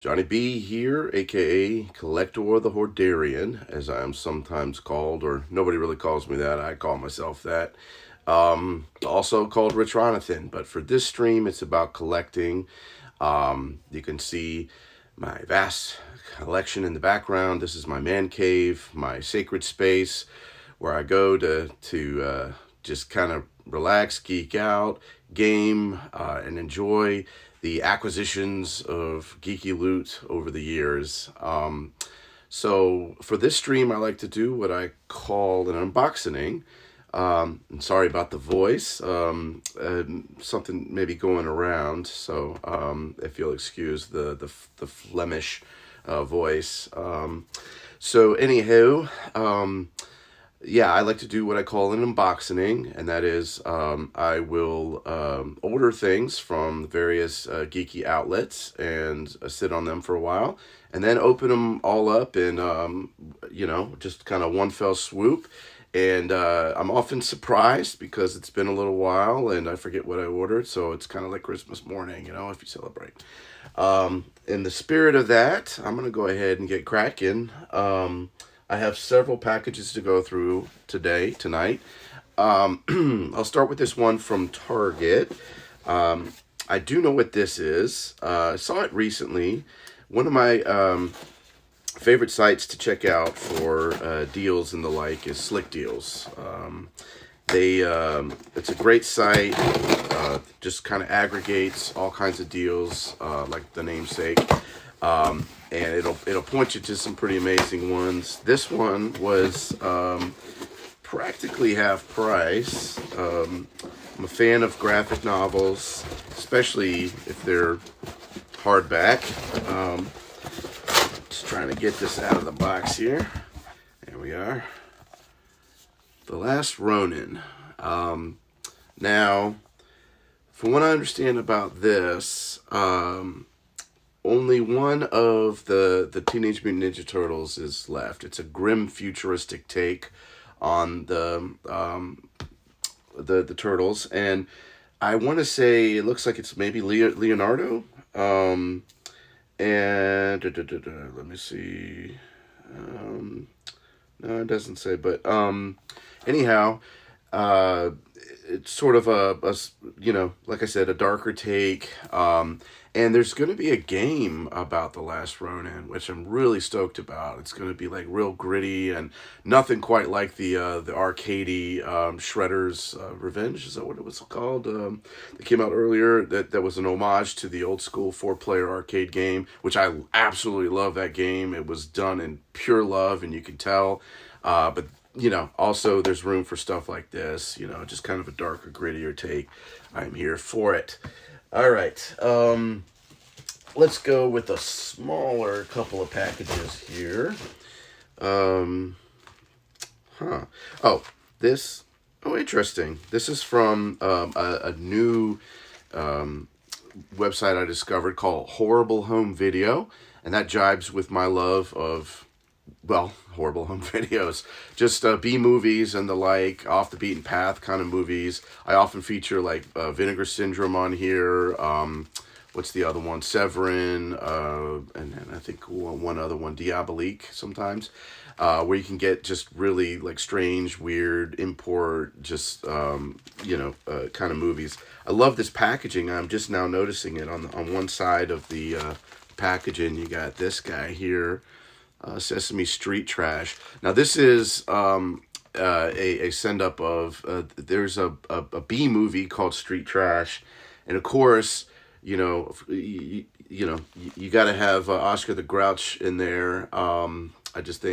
Johnny B here, aka Kollector the Hordarian, as I am sometimes called, or nobody really calls me that. I call myself that. Also called Rich Ronathan, but for this stream, it's about collecting. You can see my vast collection in the background. This is my man cave, my sacred space, where I go to just kind of relax, geek out, game, and enjoy the acquisitions of geeky loot over the years. So for this stream, I like to do what I call an unboxing. I'm sorry about the voice. Something maybe going around, so if you'll excuse the Flemish voice. So anywho, yeah, I like to do what I call an unboxing, and that is I will order things from various geeky outlets and sit on them for a while, and then open them all up in, just kind of one fell swoop. And I'm often surprised because it's been a little while and I forget what I ordered, so it's kind of like Christmas morning, if you celebrate. In the spirit of that, I'm going to go ahead and get cracking. I have several packages to go through tonight. I'll start with this one from Target. I do know what this is. I saw it recently. One of my favorite sites to check out for deals and the like is Slick Deals. It's a great site. Just kind of aggregates all kinds of deals, like the namesake. And it'll point you to some pretty amazing ones. This one was practically half price. I'm a fan of graphic novels, especially if they're hardback. Just trying to get this out of the box here. There we are. The Last Ronin. Now, from what I understand about this, only one of the Teenage Mutant Ninja Turtles is left. It's a grim, futuristic take on the turtles, and I want to say it looks like it's maybe Leonardo. And let me see. No, it doesn't say, but anyhow, it's sort of like I said, a darker take. And there's going to be a game about The Last Ronin, which I'm really stoked about. It's going to be like real gritty and nothing quite like the arcadey Shredder's Revenge. Is that what it was called? That came out earlier. That was an homage to the old school 4-player arcade game, which I absolutely love that game. It was done in pure love, and you can tell. But also there's room for stuff like this. Just kind of a darker, grittier take. I'm here for it. All right, let's go with a smaller couple of packages here. Oh, interesting. This is from a new website I discovered called Horrible Home Video, and that jibes with my love of, horrible home videos, just B-movies and the like, off the beaten path kind of movies. I often feature like Vinegar Syndrome on here. What's the other one? Severin, and I think one other one, Diabolique sometimes, where you can get just really like strange, weird, import, just, kind of movies. I love this packaging. I'm just now noticing it on one side of the packaging. You got this guy here. Sesame Street Trash. Now this is a send up of there's a B movie called Street Trash, and of course you got to have Oscar the Grouch in there. I just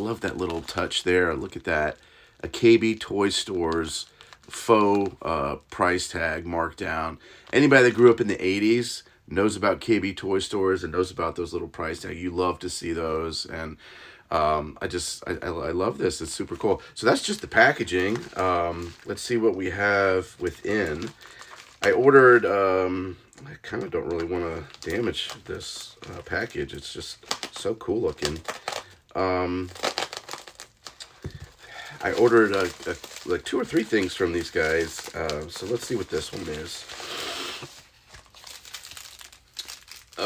love that little touch there. Look at that, a KB Toy Stores faux price tag marked down. Anybody that grew up in the 80s knows about KB Toy Stores and knows about those little price tags. You love to see those, and I love this. It's super cool. So that's just the packaging. Let's see what we have within. I ordered, I kind of don't really want to damage this package. It's just so cool looking. I ordered like 2 or 3 things from these guys. So let's see what this one is.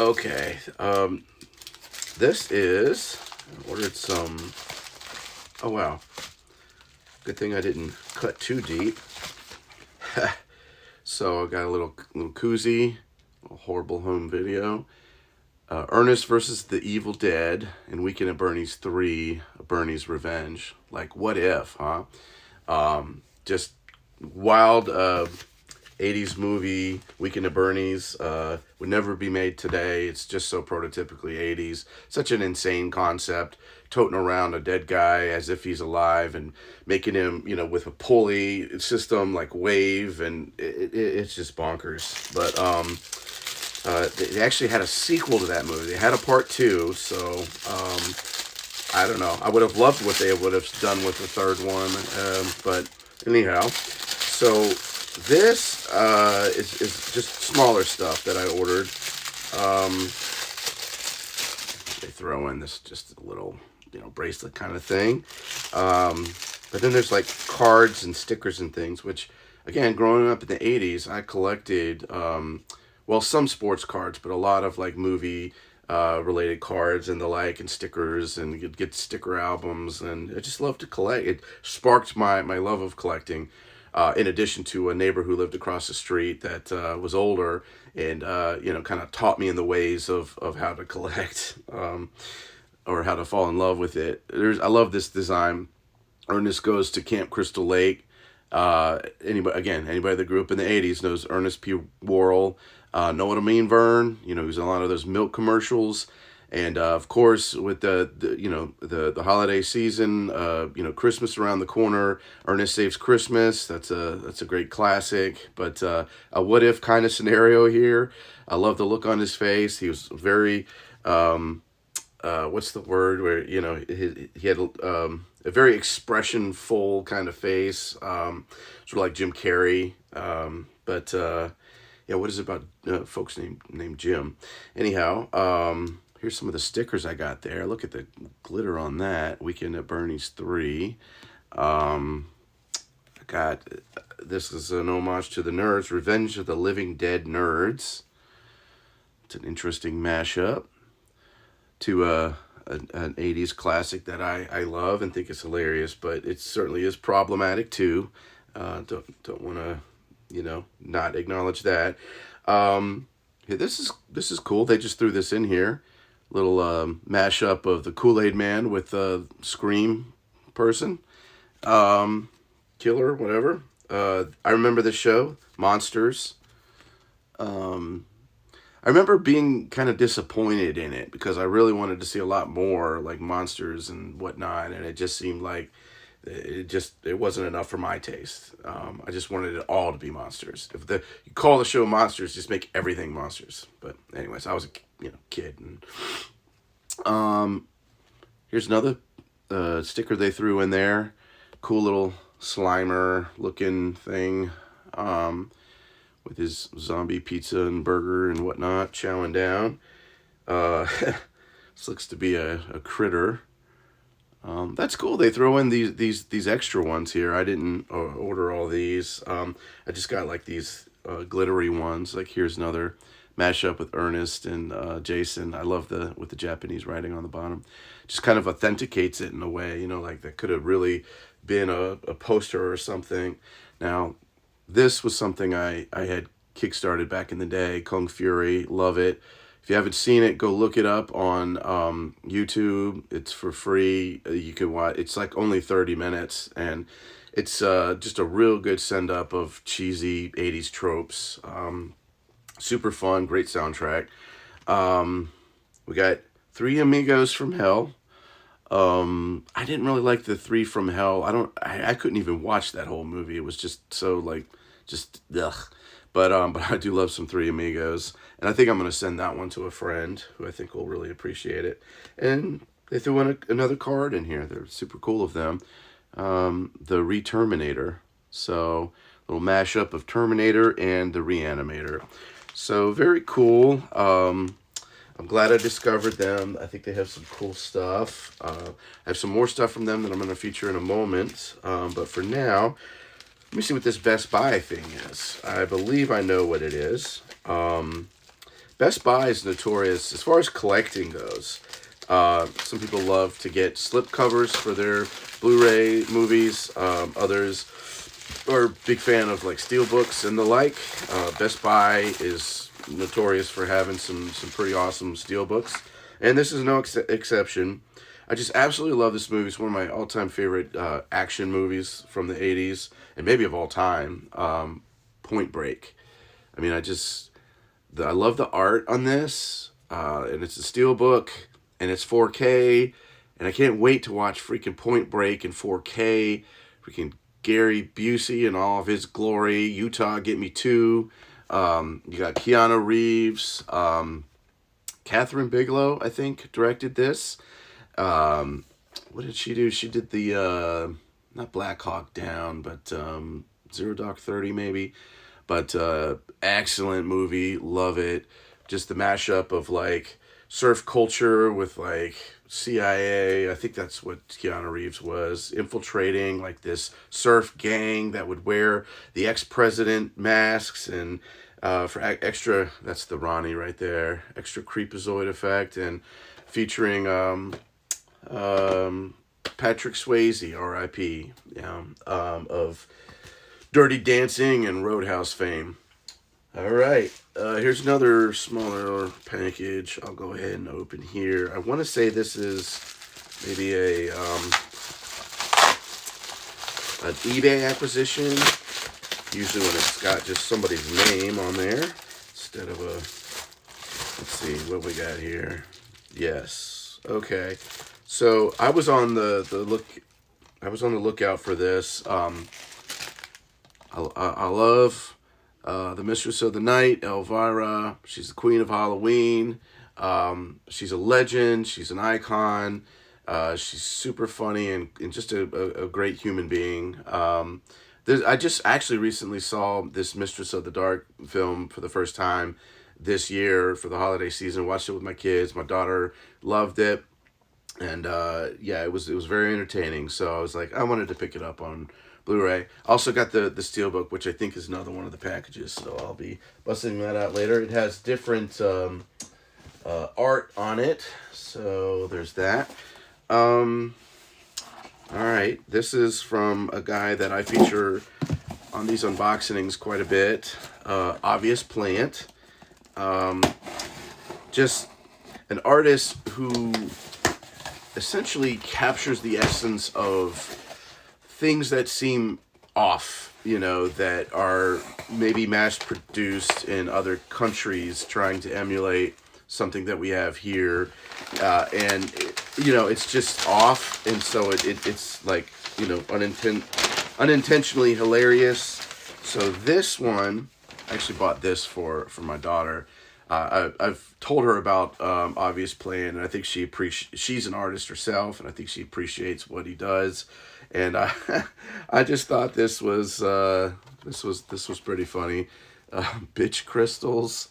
Okay. This is, I ordered some, oh wow. Good thing I didn't cut too deep. So I got a little koozie, a horrible home video. Ernest versus the Evil Dead and Weekend at Bernie's 3, Bernie's Revenge. Like, what if, huh? Just wild 80s movie, Weekend at Bernie's. Would never be made today. It's just so prototypically 80s. Such an insane concept. Toting around a dead guy as if he's alive and making him, with a pulley system like wave, and it's just bonkers. But they actually had a sequel to that movie. They had a part 2, so I don't know. I would have loved what they would have done with the third one, but anyhow. So this is just smaller stuff that I ordered. They throw in this just a little, bracelet kind of thing. But then there's like cards and stickers and things, which, again, growing up in the 80s, I collected, some sports cards, but a lot of like movie related cards and the like, and stickers, and you'd get sticker albums, and I just love to collect. It sparked my love of collecting, in addition to a neighbor who lived across the street that was older and kind of taught me in the ways of how to collect, or how to fall in love with it. I love this design. Ernest Goes to Camp Crystal Lake. Anybody that grew up in the 80s knows Ernest P. Worrell. Know what I mean, Vern? He was in a lot of those milk commercials. And of course, with the holiday season, Christmas around the corner, Ernest Saves Christmas. That's a great classic. But a what if kind of scenario here. I love the look on his face. He was very, what's the word where he had a very expression-full kind of face, sort of like Jim Carrey. What is it about folks named Jim? Anyhow. Here's some of the stickers I got there. Look at the glitter on that. Weekend at Bernie's 3. I got, this is an homage to the Nerds. Revenge of the Living Dead Nerds. It's an interesting mashup to an 80s classic that I love and think is hilarious, but it certainly is problematic too. Don't want to, not acknowledge that. This is cool. They just threw this in here. Little mashup of the Kool-Aid Man with the Scream person, killer, whatever. I remember this show, Monsters. I remember being kind of disappointed in it because I really wanted to see a lot more like monsters and whatnot, and it just seemed like it wasn't enough for my taste. I just wanted it all to be monsters. If you call the show Monsters, just make everything monsters. But anyways, I was a kid, and here's another sticker they threw in there. Cool little Slimer looking thing, with his zombie pizza and burger and whatnot chowing down. This looks to be a critter. That's cool. They throw in these extra ones here. I didn't order all these. I just got like these glittery ones. Like here's another mashup with Ernest and Jason. I love with the Japanese writing on the bottom. Just kind of authenticates it in a way, like that could have really been a poster or something. Now, this was something I had kickstarted back in the day. Kung Fury, love it. If you haven't seen it, go look it up on YouTube. It's for free. You can watch. It's like only 30 minutes, and it's just a real good send up of cheesy 80s tropes. Super fun, great soundtrack. We got Three Amigos from Hell. I didn't really like the Three from Hell. I couldn't even watch that whole movie. It was just so ugh. But I do love some Three Amigos, and I think I'm gonna send that one to a friend who I think will really appreciate it. And they threw in another card in here. They're super cool of them. The Reterminator. So a little mashup of Terminator and the Reanimator. So very cool. I'm glad I discovered them. I think they have some cool stuff. I have some more stuff from them that I'm going to feature in a moment. But for now, let me see what this Best Buy thing is. I believe I know what it is. Best Buy is notorious as far as collecting goes. Some people love to get slip covers for their Blu-ray movies. Others are a big fan of like steel books and the like. Best Buy is notorious for having some pretty awesome steel books, and this is no exception. I just absolutely love this movie. It's one of my all-time favorite action movies from the 80s, and maybe of all time. Point Break. I mean, I love the art on this, and it's a steel book, and it's 4K, and I can't wait to watch freaking Point Break in 4K. Freaking Gary Busey and all of his glory. Utah, Get Me Too. You got Keanu Reeves. Catherine Bigelow, I think, directed this. What did she do? She did the, not Black Hawk Down, but Zero Dark 30 maybe. But excellent movie, love it. Just the mashup of like surf culture with like CIA. I think that's what Keanu Reeves was, infiltrating like this surf gang that would wear the ex-president masks and for extra, that's the Ronnie right there, extra creepazoid effect, and featuring Patrick Swayze, R.I.P. Yeah, of Dirty Dancing and Roadhouse fame. All right, here's another smaller package. I'll go ahead and open here. I want to say this is maybe an eBay acquisition. Usually when it's got just somebody's name on there instead of a. Let's see what we got here. Yes. Okay. So I was on the look. I was on the lookout for this. I love the Mistress of the Night, Elvira. She's the Queen of Halloween. She's a legend. She's an icon. She's super funny and just a great human being. I just actually recently saw this Mistress of the Dark film for the first time this year for the holiday season. Watched it with my kids. My daughter loved it. And yeah, it was very entertaining. So I was like, I wanted to pick it up on Blu-ray. Also got the Steelbook, which I think is another one of the packages. So I'll be busting that out later. It has different art on it. So there's that. All right, this is from a guy that I feature on these unboxings quite a bit. Obvious Plant. Just an artist who essentially captures the essence of things that seem off, that are maybe mass produced in other countries trying to emulate something that we have here. And it's just off, and so it's like unintentionally hilarious. So this one, I actually bought this for my daughter. I've told her about Obvious Plan, and I think she's an artist herself, and I think she appreciates what he does. And I just thought this was pretty funny. Bitch crystals.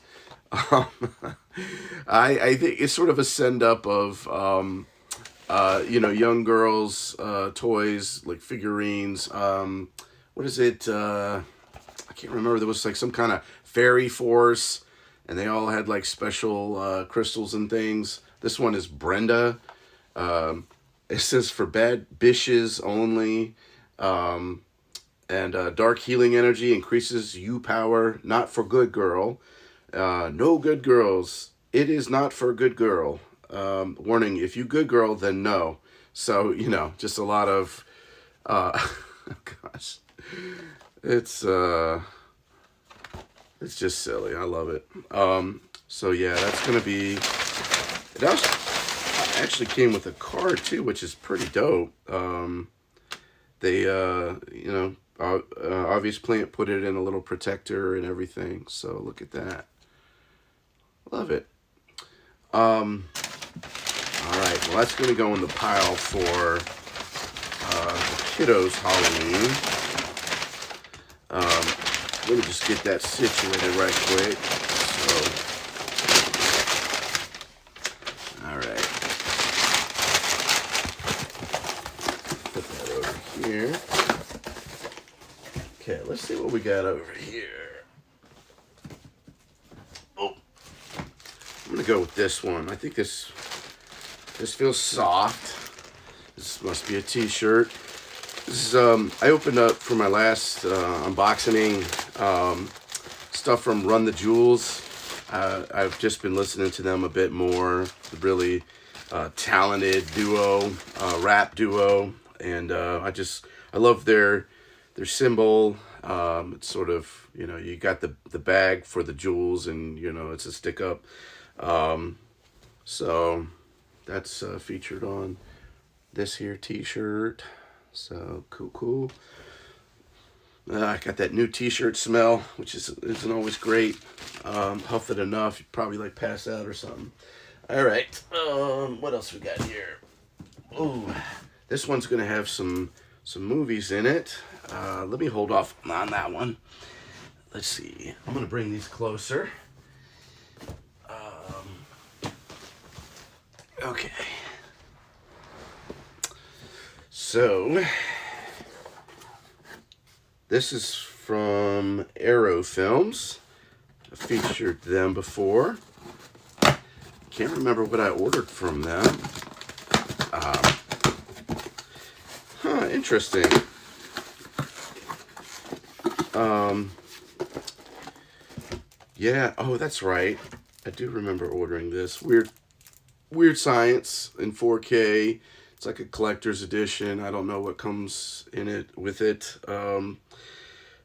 I think it's sort of a send up of young girls toys like figurines. What is it? I can't remember. There was like some kind of fairy force, and they all had like special crystals and things. This one is Brenda. It says for bad bitches only. And dark healing energy increases you power, not for good girl. No good girls. It is not for a good girl. Warning, if you good girl, then no. So, just a lot of, gosh, it's just silly. I love it. So yeah, that's going to be, it actually came with a card too, which is pretty dope. They, Obvious Plant put it in a little protector and everything. So look at that. Love it. All right. Well, that's going to go in the pile for the kiddos' Halloween. Let me just get that situated right quick. So, all right. Put that over here. Okay, let's see what we got over here. Oh, go with this one. I think this feels soft. This must be a t-shirt. This is, I opened up for my last unboxing stuff from Run the Jewels. I've just been listening to them a bit more. Really talented duo, rap duo, and I love their symbol. It's sort of, you know, you got the bag for the jewels, and you know it's a stick up. So that's featured on this here t-shirt. So cool. I got that new t-shirt smell, which isn't always great. Huff it enough, you'd probably like pass out or something. All right, what else we got here? Oh, this one's gonna have some movies in it. Let me hold off on that one. Let's see. I'm gonna bring these closer. Okay. So this is from Arrow Films. I featured them before. Can't remember what I ordered from them. Interesting. Yeah, oh, that's right. I do remember ordering this. Weird Science in 4K. It's like a collector's edition. I don't know what comes in it with it.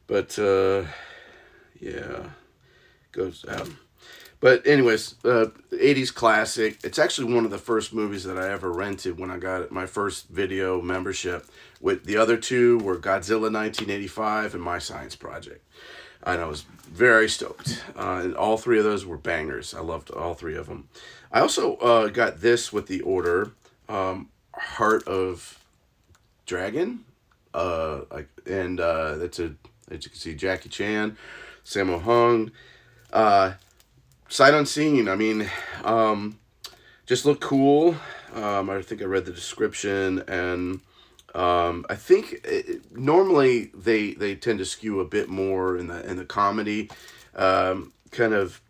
But yeah, goes but anyways, 80s classic. It's actually one of the first movies that I ever rented when I got my first video membership. With the other two were Godzilla 1985 and My Science Project. And I was very stoked. And all three of those were bangers. I loved all three of them. I also got this with the order, Heart of Dragon. That's as you can see, Jackie Chan, Sammo Hung. Sight unseen. I mean, just look cool. I think I read the description, and I think normally they tend to skew a bit more in the comedy kind of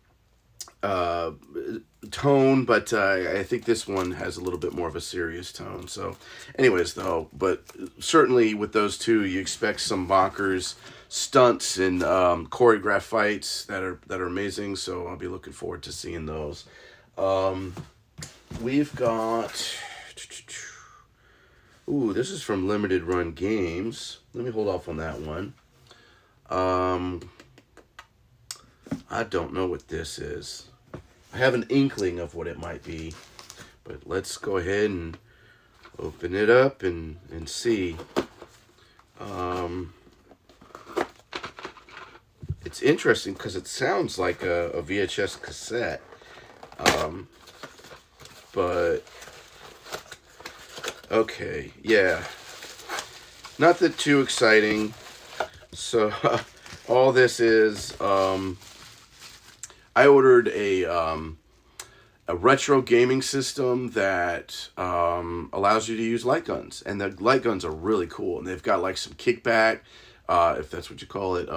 tone, but I think this one has a little bit more of a serious tone. So, anyways, though, but certainly with those two, you expect some bonkers stunts and choreographed fights that are amazing. So I'll be looking forward to seeing those. We've got, ooh, this is from Limited Run Games. Let me hold off on that one. I don't know what this is. I have an inkling of what it might be, but let's go ahead and open it up and see. It's interesting because it sounds like a VHS cassette, but okay, yeah, not that too exciting. So all this is, I ordered a retro gaming system that allows you to use light guns, and the light guns are really cool, and they've got like some kickback, if that's what you call it.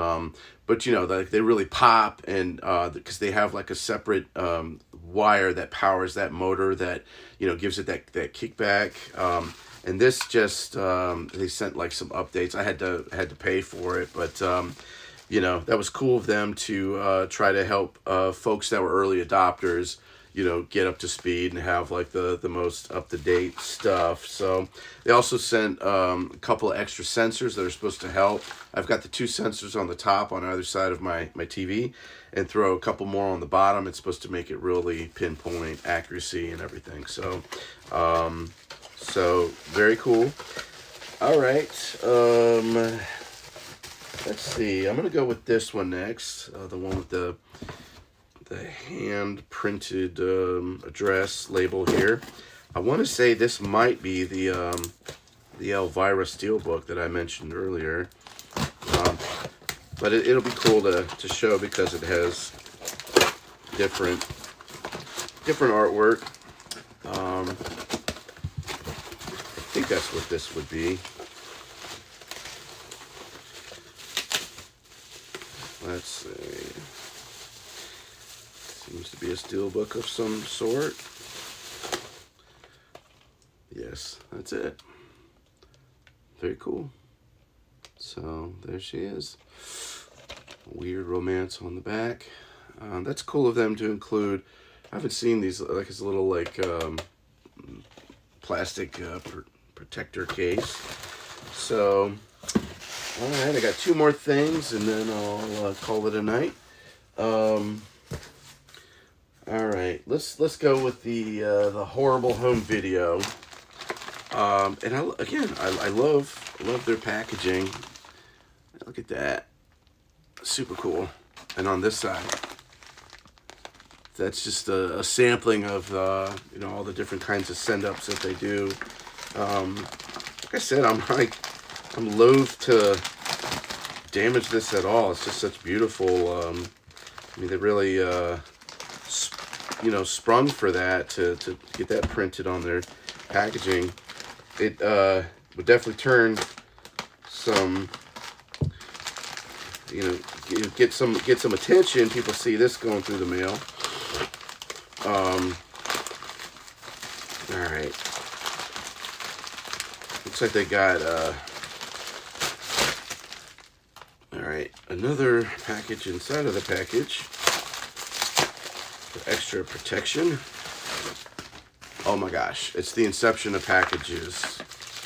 But you know, they really pop, and because they have like a separate wire that powers that motor that, you know, gives it that kickback. And this just they sent like some updates. I had to pay for it, but you know, that was cool of them to try to help folks that were early adopters, you know, get up to speed and have like the most up-to-date stuff. So they also sent a couple of extra sensors that are supposed to help. I've got the two sensors on the top on either side of my TV, and throw a couple more on the bottom. It's supposed to make it really pinpoint accuracy and everything. So so very cool. All right, let's see. I'm gonna go with this one next, the one with the hand printed address label here. I want to say this might be the Elvira Steelbook that I mentioned earlier, but it'll be cool to show because it has different artwork. I think that's what this would be. Let's see. Seems to be a steel book of some sort. Yes, that's it. Very cool. So there she is. Weird romance on the back. That's cool of them to include. I haven't seen these, like his little like plastic protector case. So, all right, I got two more things, and then I'll call it a night. All right, let's go with the horrible home video. And I love their packaging. Look at that, super cool. And on this side, that's just a sampling of all the different kinds of send-ups that they do. Like I said, I'm loath to damage this at all. It's just such beautiful. I mean, they really sprung for that to get that printed on their packaging. It would definitely turn some, get some attention. People see this going through the mail. All right. Looks like they got all right, another package inside of the package for extra protection. Oh my gosh, it's the inception of packages.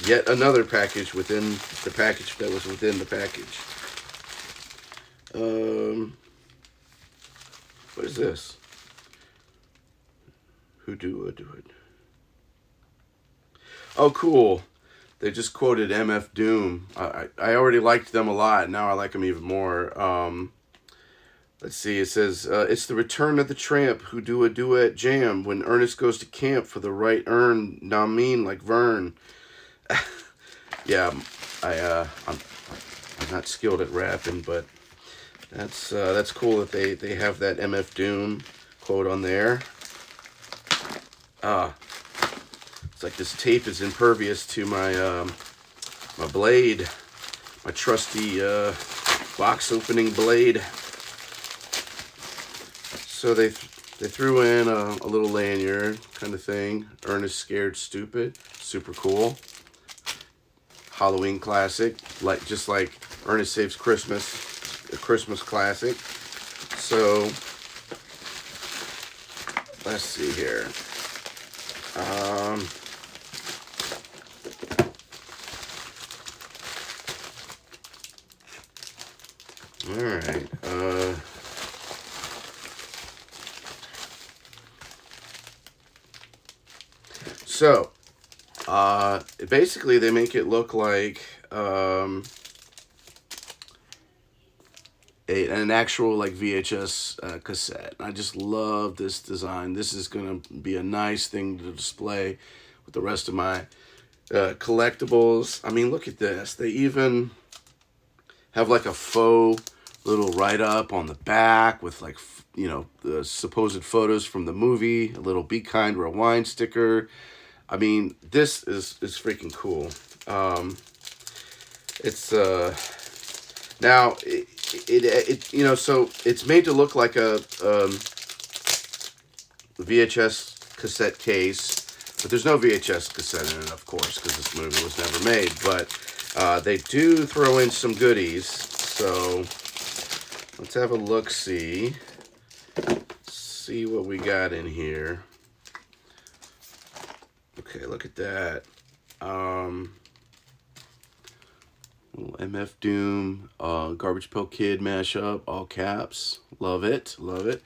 Yet another package within the package that was within the package. What is this? Who do it? Oh, cool. They just quoted MF Doom. I already liked them a lot. Now I like them even more. Let's see. It says, it's the return of the tramp who do a duet jam when Ernest goes to camp for the right urn. Now mean like Vern. Yeah, I'm not skilled at rapping, but that's cool that they have that MF Doom quote on there. It's like this tape is impervious to my my blade, my trusty box opening blade. So they threw in a little lanyard kind of thing. Ernest Scared Stupid, super cool. Halloween classic, just like Ernest Saves Christmas, a Christmas classic. So let's see here. All right. So, basically they make it look like an actual like VHS cassette. I just love this design. This is gonna be a nice thing to display with the rest of my collectibles. I mean, look at this. They even have like a faux little write-up on the back with like, the supposed photos from the movie, a little Be Kind Rewind sticker. I mean, this is freaking cool. It's now it so it's made to look like a VHS cassette case, but there's no VHS cassette in it, of course, because this movie was never made. But they do throw in some goodies, so let's have a look-see. See what we got in here. Okay, look at that. Little MF Doom, Garbage Pail Kid mashup, all caps. Love it, love it.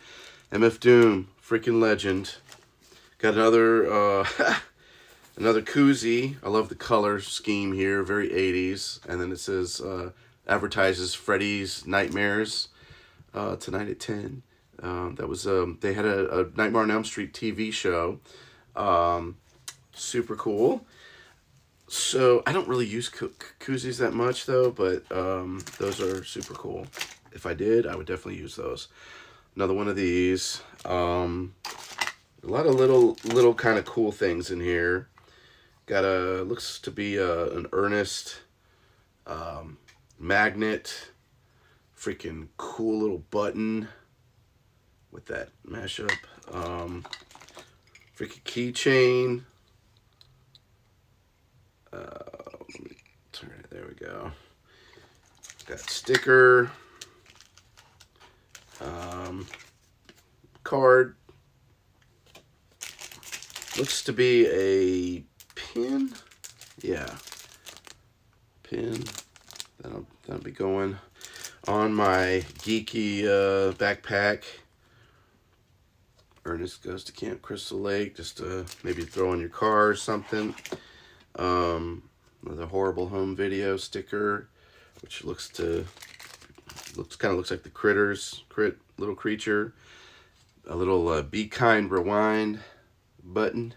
MF Doom, freaking legend. Got another another koozie. I love the color scheme here, very 80s. And then it says, advertises Freddy's Nightmares tonight at 10. That was they had a Nightmare on Elm Street TV show. Super cool. So I don't really use koozies that much though, but those are super cool. If I did, I would definitely use those. Another one of these. A lot of little kind of cool things in here. Got looks to be an Ernest magnet. Freaking cool little button with that mashup. Freaking keychain. Let me turn it. There we go. Got sticker. Card. Looks to be a pin. Yeah. Pin. That'll be going on my geeky backpack. Ernest Goes to Camp Crystal Lake, just to maybe throw in your car or something. Another Horrible Home Video sticker, which looks like the Critters little creature. A little Be Kind Rewind button.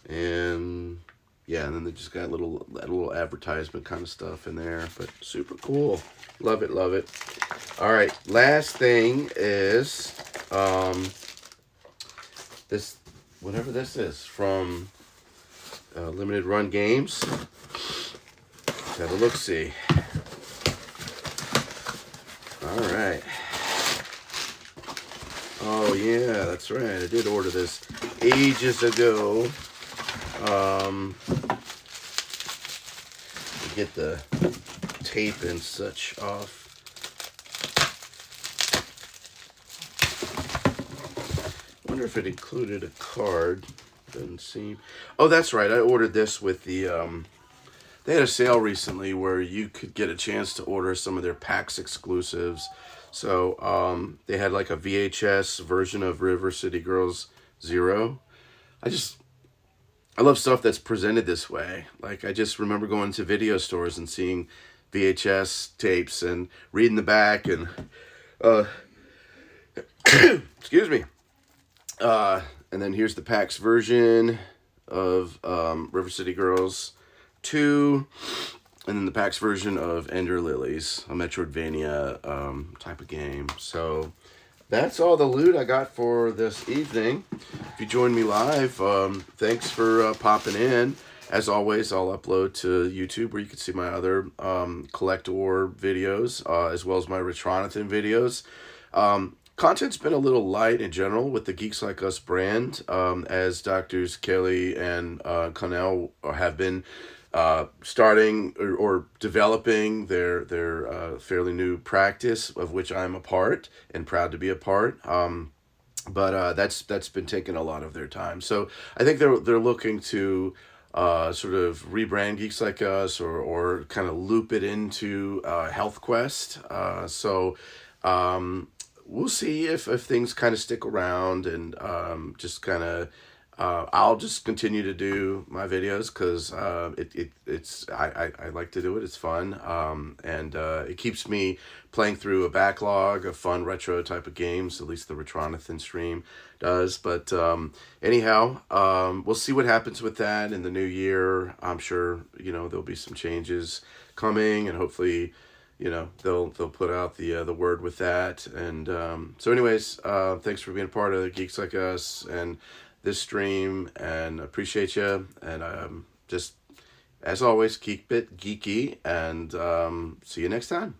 And yeah, and then they just got that little advertisement kind of stuff in there, but super cool. Love it, love it. All right, last thing is this, whatever this is, from Limited Run Games. Let's have a look-see. All right. Oh yeah, that's right. I did order this ages ago. Get the tape and such off. Wonder if it included a card. Doesn't seem. Oh, that's right. I ordered this with the. They had a sale recently where you could get a chance to order some of their PAX exclusives. So they had like a VHS version of River City Girls 0. I love stuff that's presented this way. Like, I just remember going to video stores and seeing VHS tapes and reading the back and excuse me. And then here's the PAX version of River City Girls 2, and then the PAX version of Ender Lilies, a Metroidvania type of game. So that's all the loot I got for this evening. If you joined me live, thanks for popping in. As always, I'll upload to YouTube where you can see my other Kollector videos, as well as my Retronathan videos. Content's been a little light in general with the Geeks Like Us brand, as Doctors Kelly and Connell have been starting or developing their fairly new practice, of which I'm a part and proud to be a part. But that's been taking a lot of their time. So I think they're looking to sort of rebrand Geeks Like Us or kind of loop it into Health Quest. So we'll see if things kind of stick around, and just kind of I'll just continue to do my videos because I like to do it. It's fun, and it keeps me playing through a backlog of fun retro type of games. At least the Retronathan stream does. But anyhow, we'll see what happens with that in the new year. I'm sure there'll be some changes coming, and hopefully they'll put out the word with that. And so anyways, thanks for being a part of Geeks Like Us and this stream, and appreciate you. And just as always, keep it geeky, and see you next time.